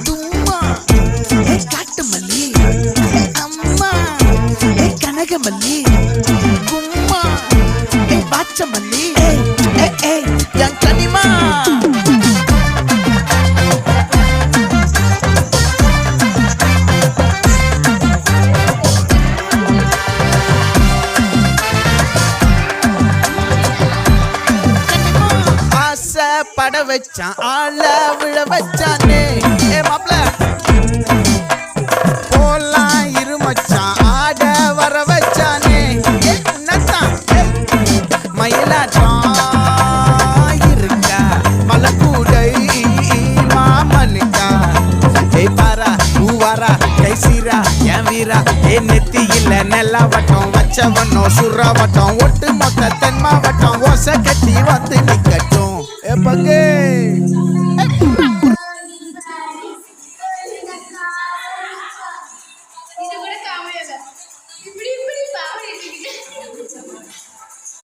தும்மா காட்டு மல்லி, அம்மா கனகமல்லி, கும்மா பாச்ச மல்லி, என் கனிமா. பட வச்சான் ஆள விழ வச்சானே மாப்ள போலாம் இருமச்சான் ஆட வர வச்சானே உன்னத்தான் மயிலாட்டம் இருக்கா மலக்கூடை மாமனுக்கா பாரா பூவாரா கைசீரா என் வீரா நெத்தி இல்ல நெல்லா வட்டம் வச்சவனோ சுறா வட்டம் ஒட்டு மொத்த தென் மாவட்டம் ஓசை கட்டி வந்து நிக்கட்டும் பங்கே